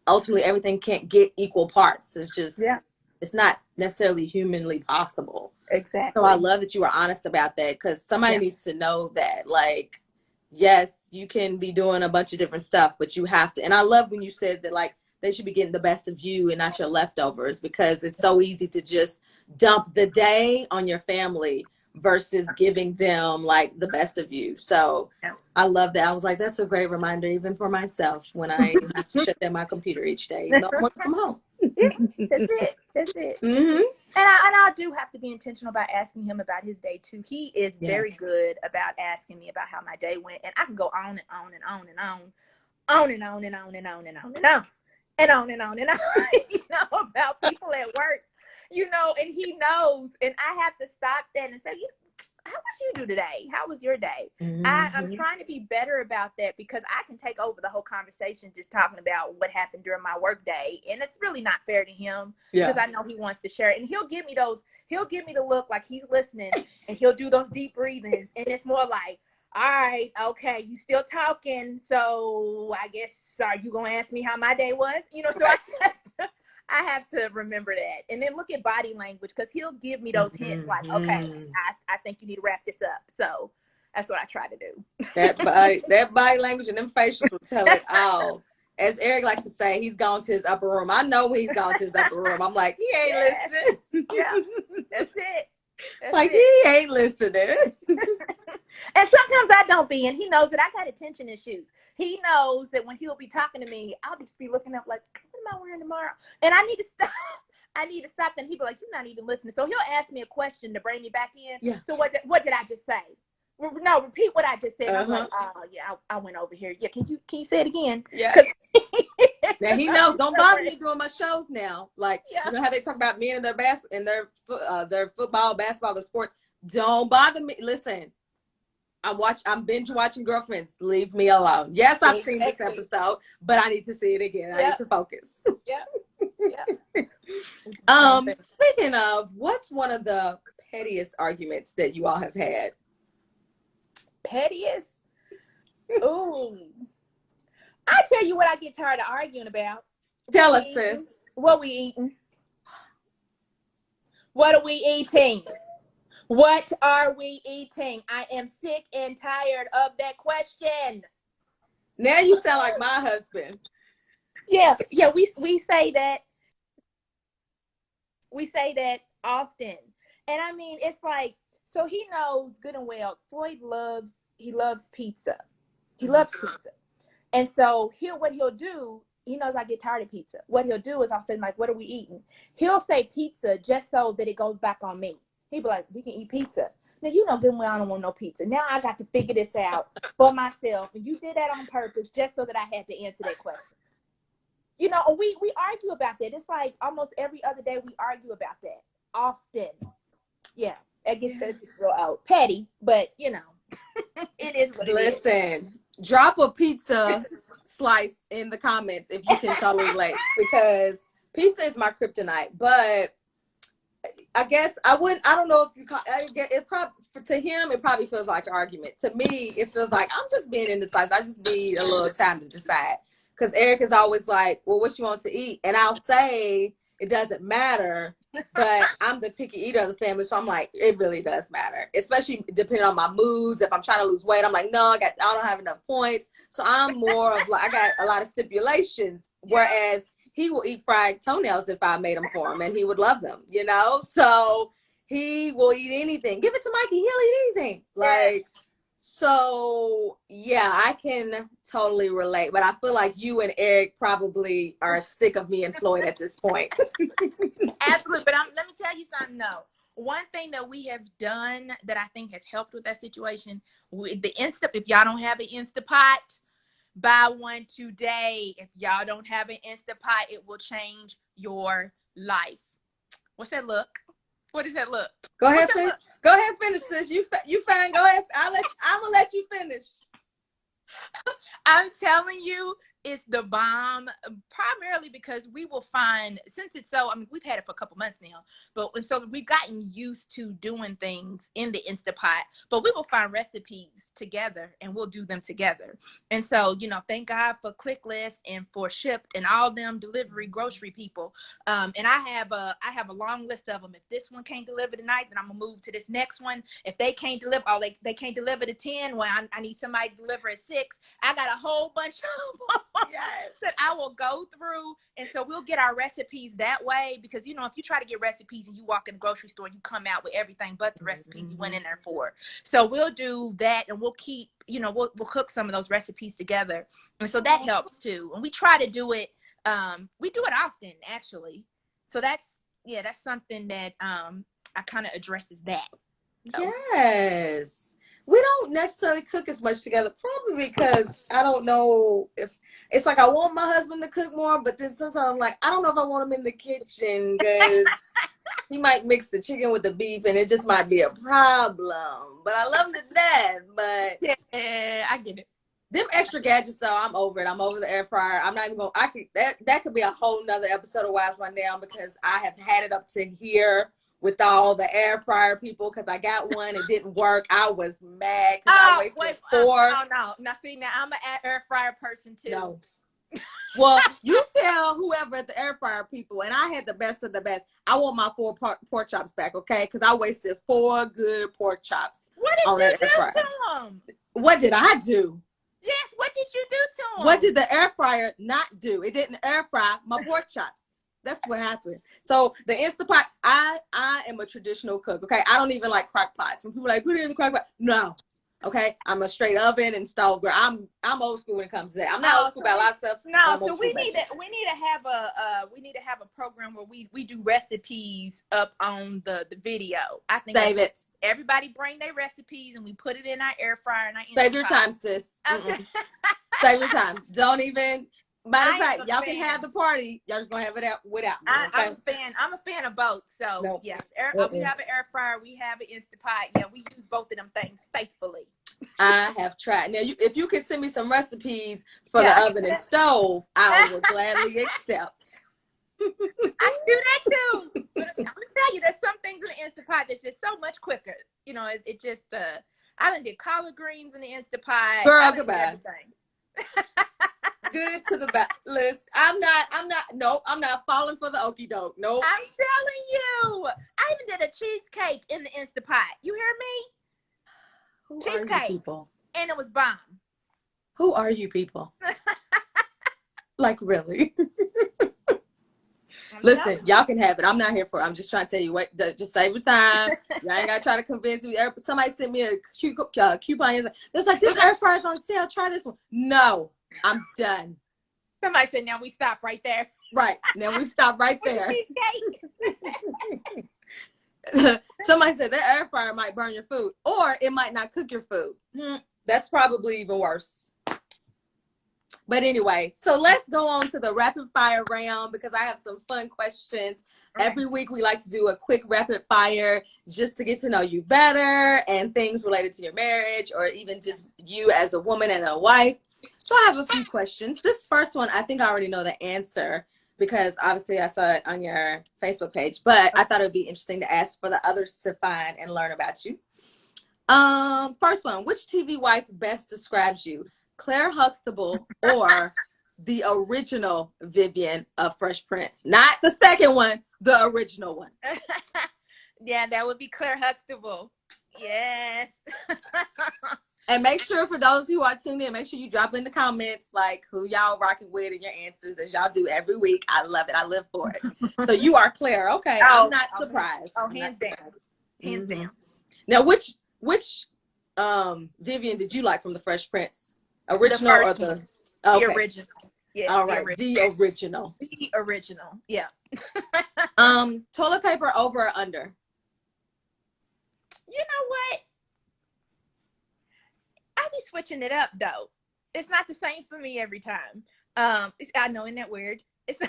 ultimately everything can't get equal parts. It's just, it's not necessarily humanly possible. Exactly. So I love that you were honest about that, because somebody needs to know that, like, yes, you can be doing a bunch of different stuff, but you have to. And I love when you said that, like, they should be getting the best of you and not your leftovers, because it's so easy to just dump the day on your family versus giving them like the best of you. So I love that. I was like, that's a great reminder, even for myself, when I have to shut down my computer each day. No one come home. That's it. That's it. Mm-hmm. And I do have to be intentional about asking him about his day too. He is very good about asking me about how my day went, and I can go on and on and on and on and on and on and on and on and on and on and on and on, you know, about people at work, you know, and he knows, and I have to stop that and say, how much you do today? How was your day? I'm trying to be better about that, because I can take over the whole conversation just talking about what happened during my work day. And it's really not fair to him, because I know he wants to share it. And he'll give me the look like he's listening, and he'll do those deep breathings. And it's more like, all right, okay, you still talking. So I guess, are you going to ask me how my day was? You know, so I have to remember that. And then look at body language, because he'll give me those hints like, okay, I think you need to wrap this up. So that's what I try to do. That body language and them facials will tell it all. As Eric likes to say, he's gone to his upper room. I know when he's gone to his upper room. I'm like, he ain't listening. Yeah, that's it. He ain't listening. And sometimes I don't be, and he knows that I got attention issues. He knows that when he'll be talking to me, I'll just be looking up like, what am I wearing tomorrow? And I need to stop. And he'll be like, you're not even listening. So he'll ask me a question to bring me back in. Yeah. So what did I just say? No, repeat what I just said. I'm like, oh yeah, I went over here. Yeah, can you say it again? Yeah. Now he knows. Don't bother me doing my shows now. Like, you know how they talk about men and their football, basketball, their sports. Don't bother me. Listen, I'm binge watching Girlfriends. Leave me alone. Yes, I've seen this episode, but I need to see it again. I need to focus. Speaking of, what's one of the pettiest arguments that you all have had? Pettiest? Ooh. I tell you what I get tired of arguing about. Tell us, sis. What we eating? What are we eating? What are we eating? I am sick and tired of that question. Now you sound like my husband. Yeah, we say that. We say that often. And I mean, it's like, so he knows good and well, Floyd loves pizza. He loves pizza. And so what he'll do, he knows I get tired of pizza. What he'll do is I'll say, like, what are we eating? He'll say pizza just so that it goes back on me. He'll be like, we can eat pizza. Now, you know good and well I don't want no pizza. Now I got to figure this out for myself. And you did that on purpose just so that I had to answer that question. You know, we argue about that. It's like almost every other day we argue about that. Often. Yeah. It gets real out. Petty, but, you know, it is what it is. Listen, drop a pizza slice in the comments if you can totally relate, because pizza is my kryptonite. But I guess I don't know if you call it, probably to him it probably feels like an argument. To me, it feels like I'm just being indecisive. I just need a little time to decide. Because Eric is always like, well, what you want to eat? And I'll say it doesn't matter, but I'm the picky eater of the family. So I'm like, it really does matter, especially depending on my moods. If I'm trying to lose weight, I'm like, no, I don't have enough points. So I'm more of like, I got a lot of stipulations, whereas he will eat fried toenails if I made them for him, and he would love them, you know? So he will eat anything. Give it to Mikey. He'll eat anything. Like, so yeah, I can totally relate, but I feel like you and Eric probably are sick of me and Floyd at this point. Absolutely. But let me tell you something though. one thing that we have done that I think has helped with that situation, if y'all don't have an Instapot, buy one today. If y'all don't have an Instapot, it will change your life. What's that look? What does that look? Go ahead, finish. Go ahead, finish this. You fine. Go ahead. I'm gonna let you finish. I'm telling you, it's the bomb, primarily because we will find, since it's so, I mean, we've had it for a couple months now, but so we've gotten used to doing things in the Instapot, but we will find recipes together and we'll do them together. And so, you know, thank God for ClickList and for Shipt and all them delivery grocery people. And I have a long list of them. If this one can't deliver tonight, then I'm gonna move to this next one. If they can't deliver, they can't deliver to 10, well, I need somebody to deliver at 6. I got a whole bunch of them. Yes. That I will go through. And so we'll get our recipes that way, because, you know, if you try to get recipes and you walk in the grocery store, you come out with everything but the recipes you went in there for. So we'll do that, and we'll keep, you know, we'll cook some of those recipes together. And so that helps too. And we try to do it, we do it often, actually. So that's something that I kind of addresses that. So. Yes. We don't necessarily cook as much together, probably because I don't know if it's like I want my husband to cook more, but then sometimes I'm like, I don't know if I want him in the kitchen because he might mix the chicken with the beef and it just might be a problem. But I love him to death. But yeah, I get it. Them extra gadgets though, I'm over it. I'm over the air fryer. I'm not even going. That could be a whole nother episode of Wives One Down, because I have had it up to here with all the air fryer people, because I got one, it didn't work. I was mad because I wasted 4. Oh no! Now see, now I'm an air fryer person too. No. Well, you tell whoever at the air fryer people, and I had the best of the best. I want my 4 pork chops back, okay? Because I wasted 4 good pork chops. What did you do to them? What did I do? Yes, what did you do to them? What did the air fryer not do? It didn't air fry my pork chops. That's what happened. So the Instapot, I am a traditional cook, okay? I don't even like crock pots. When people are like, put it in the crock pot. No. Okay? I'm a straight oven and stove girl. I'm old school when it comes to that. I'm not old school about a lot of stuff. No, so we need to have a program where we do recipes up on the video. I think save it. Everybody bring their recipes and we put it in our air fryer and save your time, sis. Save your time. Don't even. Matter of fact, y'all can have the party. Y'all just gonna have it out without me. Okay? I'm a fan of both. So nope. Yeah, we have an air fryer. We have an Instapot. Yeah, we use both of them things faithfully. I have tried. Now, if you could send me some recipes for the oven and stove, I will gladly accept. I can do that too. But I'm gonna tell you, there's some things in the Instapot that's just so much quicker. You know, it just I done did collard greens in the Instapot. Girl, goodbye. Good to the back list. I'm not falling for the okie doke. Nope. I'm telling you. I even did a cheesecake in the Instapot. You hear me? Who cheesecake. Are you people? And it was bomb. Who are you people? Like, really? Listen, y'all can have it. I'm not here for it. I'm just trying to tell you what. Just save your time. Y'all ain't gotta try to convince me. Somebody sent me a coupon. There's like, this air fryer's on sale. Try this one. No, I'm done. Somebody said, now we stop right there. Right. Now we stop right there. Somebody said that air fryer might burn your food, or it might not cook your food. That's probably even worse. But anyway, so let's go on to the rapid fire round, because I have some fun questions. Right. Every week we like to do a quick rapid fire just to get to know you better, and things related to your marriage, or even just you as a woman and a wife. So I have a few questions. This first one, I think I already know the answer, because obviously I saw it on your Facebook page, but I thought it would be interesting to ask for the others to find and learn about you. First one, which TV wife best describes you? Claire Huxtable or the original Vivian of Fresh Prince? Not the second one, the original one. Yeah, that would be Claire Huxtable. Yes. And make sure, for those who are tuned in, make sure you drop in the comments like who y'all rocking with and your answers, as y'all do every week. I love it. I live for it. So you are Claire. Okay. I'm not surprised. Oh, hands down. Hands down. Now, which Vivian did you like from the Fresh Prince? Original or the? Okay. The original. Yeah. All right. The original. The original. Yeah. Toilet paper over or under? You know what? I be switching it up though. It's not the same for me every time. I know, isn't that weird? It's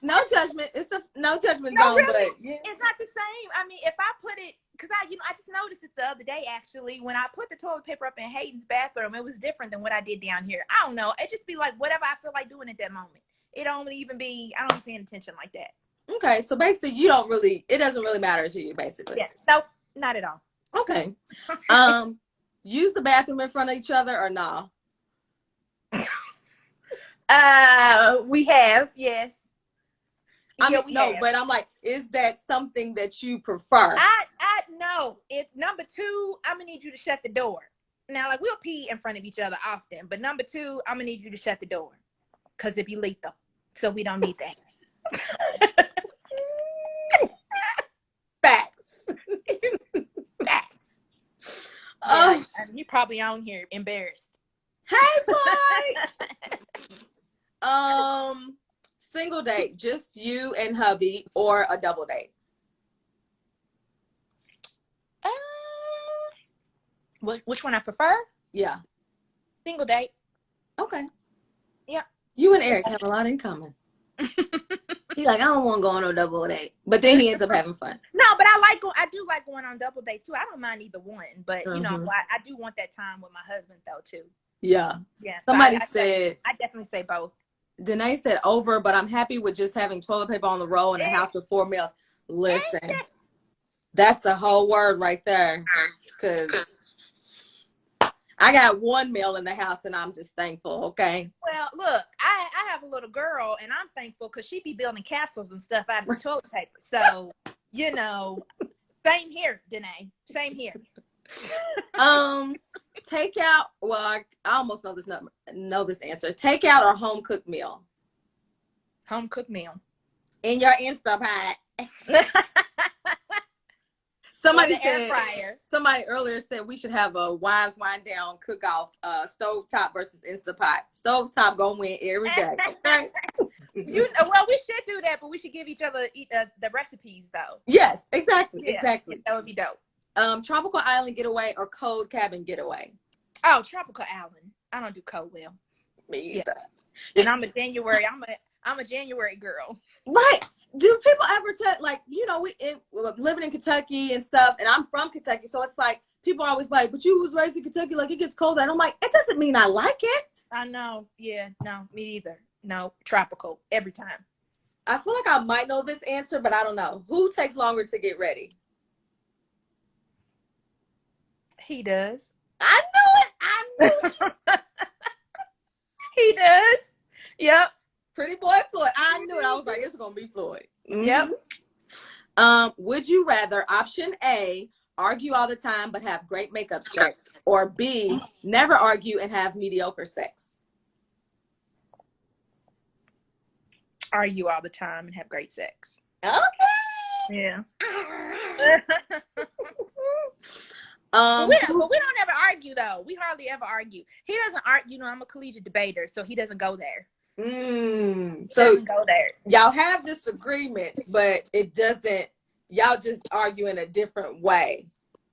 No judgment. It's a no judgment no, zone, really, but yeah. it's not the same. I mean, if I put it, because I just noticed it the other day actually when I put the toilet paper up in Hayden's bathroom, it was different than what I did down here. I don't know. It just be like whatever I feel like doing at that moment. It don't even be. I don't be paying attention like that. Okay, so basically, it doesn't really matter to you, basically. Yeah, nope, not at all. Okay. Use the bathroom in front of each other or nah? We have, yes. I mean, We no, have. but I'm like, is that something that you prefer? I know. If number two, I'm gonna need you to shut the door. Now, like we'll pee in front of each other often, but number two, I'm gonna need you to shut the door because it'd be lethal. So we don't need that. Facts. Facts. Yeah, you probably on here embarrassed. Hey, boy. Single date, just you and hubby, or a double date? Which one I prefer? Yeah. Single date. Okay. Yeah. You and Eric have a lot in common. He's like, I don't want to go on a double date, but then he ends up having fun. No, but I do like going on double dates too. I don't mind either one, but you know, I do want that time with my husband though too. Yeah. Yeah. Somebody so said. I definitely say both. Danae said over, but I'm happy with just having toilet paper on the roll in the house with 4 meals. Listen, that's a whole word right there. Because I got 1 meal in the house and I'm just thankful, okay? Well, look, I have a little girl and I'm thankful because she be building castles and stuff out of the toilet paper. So, you know, same here, Danae. Same here. Take out. Well, I almost know this answer. Take out or home cooked meal. Home cooked meal. In your Instapot. Somebody earlier said we should have a wives wind down cook off, stovetop versus Instapot. Stovetop gonna win every day. Okay. Well, we should do that, but we should give each other the recipes though. Yes, exactly. Yeah, exactly. That would be dope. Tropical island getaway or cold cabin getaway? Oh, tropical island. I don't do cold well. Me either. Yeah. And I'm a January girl. Right. Do people ever tell, like, you know, living in Kentucky and stuff, and I'm from Kentucky, so it's like people are always like, but you was raised in Kentucky, like it gets cold, and I'm like, it doesn't mean I like it. I know. Yeah. No, me either. No, tropical every time. I feel like I might know this answer, but I don't know. Who takes longer to get ready? He does. I knew it. He does. Yep. Pretty boy Floyd. I knew it. I was like, it's gonna be Floyd. Yep. Would you rather option A, argue all the time but have great makeup sex, or B, never argue and have mediocre sex? Argue all the time and have great sex. Okay. Yeah. But we don't ever argue though. We hardly ever argue. He doesn't argue. You know, I'm a collegiate debater, so he doesn't go there. So go there. Y'all have disagreements, but it doesn't. Y'all just argue in a different way.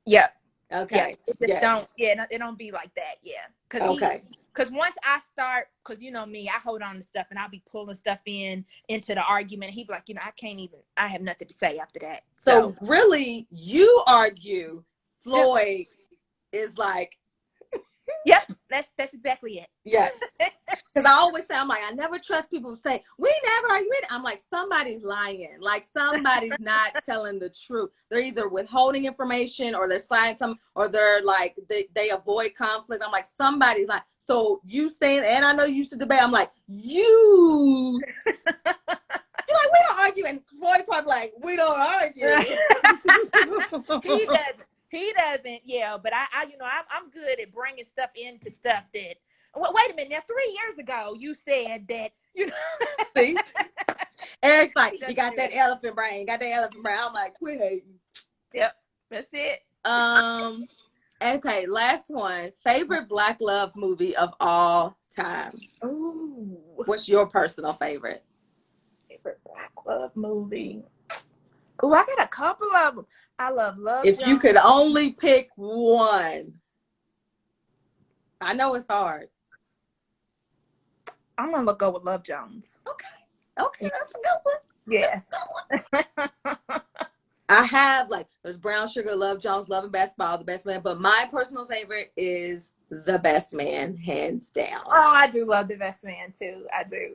Yep. Okay. Yeah. It just don't. Yeah. It don't be like that. Yeah. Because once I start, because you know me, I hold on to stuff and I'll be pulling stuff into the argument. He'd be like, you know, I have nothing to say after that. So really, you argue. Floyd is like, yep, that's exactly it. Yes. Because I always say, I'm like, I never trust people who say, we never argue it. I'm like, somebody's lying. Like somebody's not telling the truth. They're either withholding information or they're sliding some, or they're like, they avoid conflict. I'm like, somebody's like, so you saying, and I know you used to debate. I'm like, you're like, we don't argue. And Floyd's probably like, we don't argue. He doesn't, yeah, but I'm good at bringing stuff into stuff that. Well, wait a minute. Now, 3 years ago, you said that, you know. See, Eric's like, you got that elephant brain. I'm like, quit hating. Yep, that's it. Okay, last one. Favorite Black love movie of all time? Ooh, what's your personal favorite? Favorite Black love movie? Oh, I got a couple of them. I love Love If Jones. you could only pick one. I know it's hard. I'm gonna go with Love Jones. Okay, that's a good one. Yeah. I have there's Brown Sugar, Love Jones, Love and Basketball, The Best Man, but my personal favorite is The Best Man, hands down. Oh, I do love The Best Man too. I do.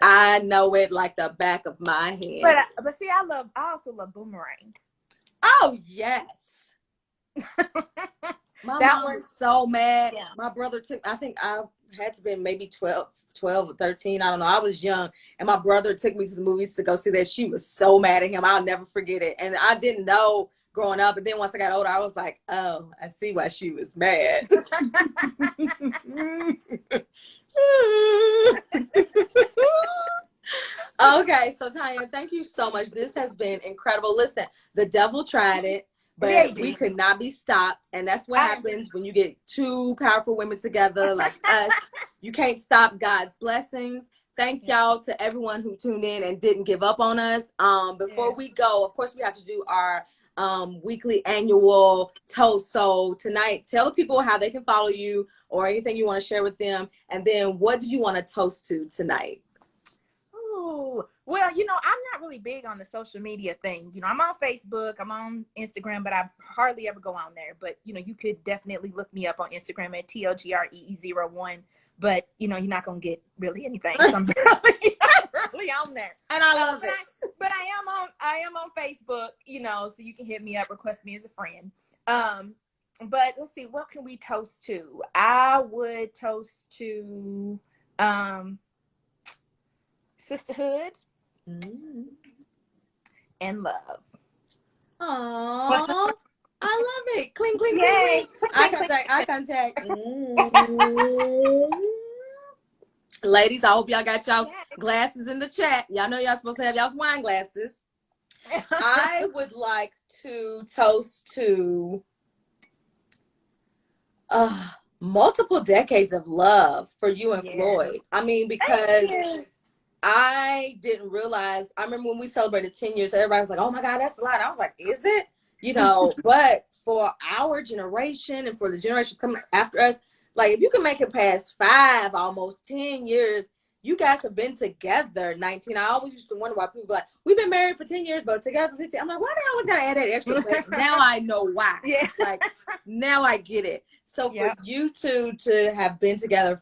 I know it like the back of my hand. But see, I also love Boomerang. Oh yes. My That mom one was so mad. Yeah. My brother I think I had to be maybe 12 or 13. I don't know. I was young. And my brother took me to the movies to go see that. She was so mad at him. I'll never forget it. And I didn't know growing up. And then once I got older, I was like, oh, I see why she was mad. Okay, so Tanya, thank you so much. This has been incredible. Listen, the devil tried it, but we could not be stopped. And that's what happens when you get two powerful women together like us. You can't stop God's blessings. Thank y'all to everyone who tuned in and didn't give up on us. Before we go, of course, we have to do our weekly annual toast. So tonight, tell people how they can follow you or anything you want to share with them. And then what do you want to toast to tonight? Well, I'm not really big on the social media thing. I'm on Facebook, I'm on Instagram, but I hardly ever go on there. But, you could definitely look me up on Instagram at 𝗪𝗃𝗲𝘀. But, you're not going to get really anything. So I'm really on there. And I love it. But I am on Facebook, so you can hit me up, request me as a friend. But let's see, what can we toast to? I would toast to sisterhood and love. Aww, I love it. Cling, cling, Yay. cling, cling. Eye contact. Ladies, I hope y'all got y'all glasses in the chat. Y'all know y'all supposed to have y'all's wine glasses. I would like to toast to multiple decades of love for you and Floyd. I mean, because I didn't realize, I remember when we celebrated 10 years, everybody was like, oh my God, that's a lot. I was like, is it? But for our generation and for the generations coming after us, if you can make it past 5, almost 10 years, you guys have been together 19. I always used to wonder why people were like, we've been married for 10 years, but together for 15. I'm like, why the hell was gotta add that extra? But now I know why. Yeah. Now I get it. So for you two to have been together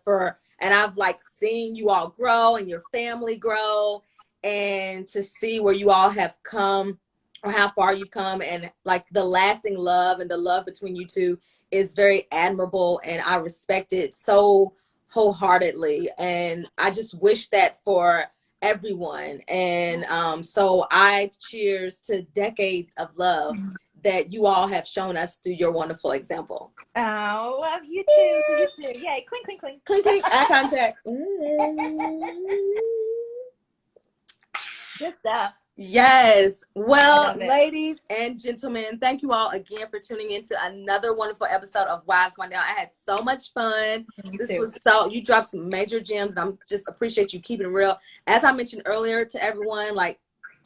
and I've seen you all grow and your family grow, and to see where you all have come or how far you've come, and the lasting love and the love between you two is very admirable, and I respect it so wholeheartedly, and I just wish that for everyone. And so I cheers to decades of love that you all have shown us through your wonderful example. Oh, love you too. You too. Yay, clink, clink, clink. Clink, clink, eye contact. Good stuff. Yes. Well, ladies and gentlemen, thank you all again for tuning in to another wonderful episode of Wives One Down. I had so much fun. You dropped some major gems, and I'm just appreciate you keeping it real. As I mentioned earlier to everyone,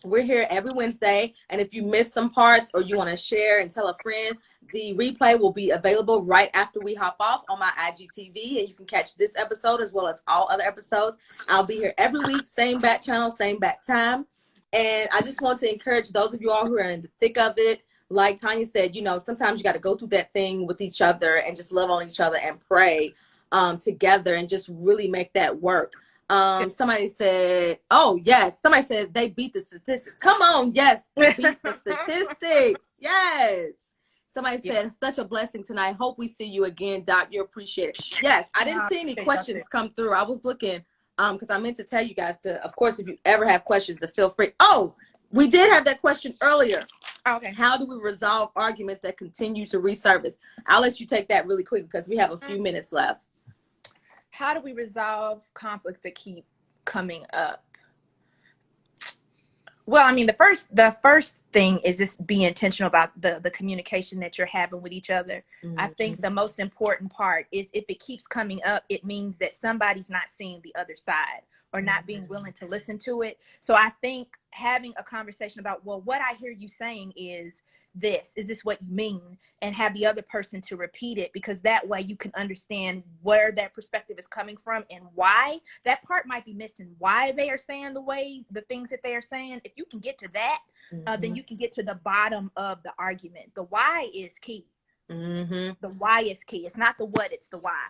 we're here every Wednesday, and if you missed some parts or you want to share and tell a friend, the replay will be available right after we hop off on my IGTV, and you can catch this episode as well as all other episodes. I'll be here every week, same bat channel, same bat time. And I just want to encourage those of you all who are in the thick of it. Like Tanya said, sometimes you got to go through that thing with each other and just love on each other and pray together and just really make that work. Somebody said, oh, yes. Somebody said they beat the statistics. Come on. Yes. Beat the statistics. Yes. Somebody said, such a blessing tonight. Hope we see you again, Doc. You're appreciated. Yes. I didn't see any questions come through. I was looking because I meant to tell you guys to, of course, if you ever have questions, to feel free. Oh, we did have that question earlier. Okay. How do we resolve arguments that continue to resurface? I'll let you take that really quick because we have a few minutes left. How do we resolve conflicts that keep coming up? Well, I mean, the first thing is just be intentional about the communication that you're having with each other. I think the most important part is if it keeps coming up, it means that somebody's not seeing the other side, or not being willing to listen to it. So I think having a conversation about, well, what I hear you saying is this. Is this what you mean? And have the other person to repeat it, because that way you can understand where that perspective is coming from and why. That part might be missing, why they are saying the things that they are saying. If you can get to that, then you can get to the bottom of the argument. The why is key. The why is key. It's not the what, it's the why.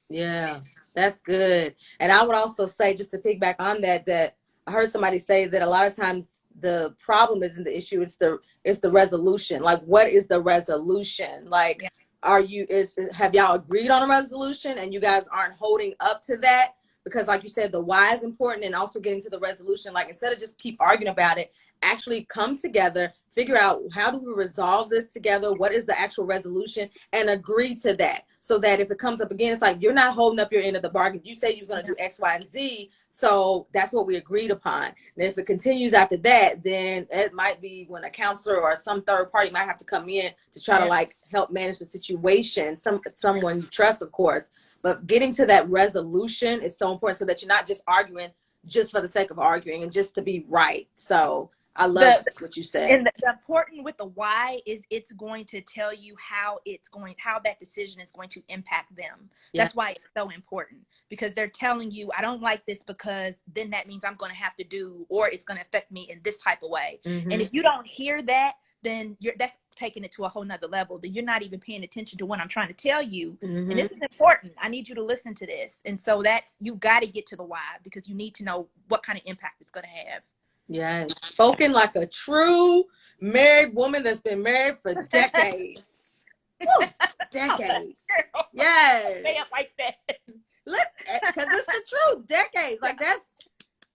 Yeah, that's good. And I would also say, just to piggyback on that, that I heard somebody say that a lot of times the problem isn't the issue, it's the resolution. Like, what is the resolution? Like, have y'all agreed on a resolution and you guys aren't holding up to that? Because like you said, the why is important, and also getting to the resolution. Like, instead of just keep arguing about it, actually come together, figure out, how do we resolve this together? What is the actual resolution? And agree to that, so that if it comes up again, it's like, you're not holding up your end of the bargain. You said you was going to do X, Y, and Z. So that's what we agreed upon. And if it continues after that, then it might be when a counselor or some third party might have to come in to try to like help manage the situation. Someone you trust, of course. But getting to that resolution is so important, so that you're not just arguing just for the sake of arguing and just to be right. So I love what you said. And the important with the why is it's going to tell you how that decision is going to impact them. Yeah. That's why it's so important, because they're telling you, I don't like this because then that means I'm going to have to do, or it's going to affect me in this type of way. And if you don't hear that, then that's taking it to a whole nother level. Then you're not even paying attention to what I'm trying to tell you. And this is important. I need you to listen to this. And so you got to get to the why, because you need to know what kind of impact it's going to have. Yes, spoken like a true married woman that's been married for decades. Woo, decades. Yes. Say it like that. Because it's the truth. Decades. Like,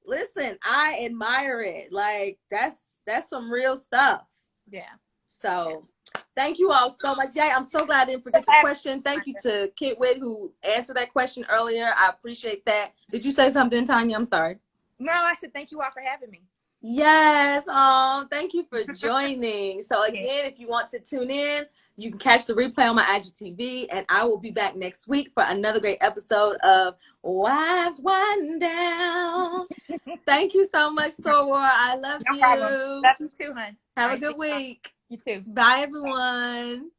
listen, I admire it. Like, that's some real stuff. Yeah. So thank you all so much. Yeah, I'm so glad I didn't forget the question. Thank you to 𝗂𝘁 who answered that question earlier. I appreciate that. Did you say something, Tanya? I'm sorry. No, I said thank you all for having me. Yes. Thank you for joining. So again, if you want to tune in, you can catch the replay on my IGTV, and I will be back next week for another great episode of Wives One Down. Thank you so much, Soror. I love you. Problem. Love you too, hon. Have a good week. You too. Bye, everyone.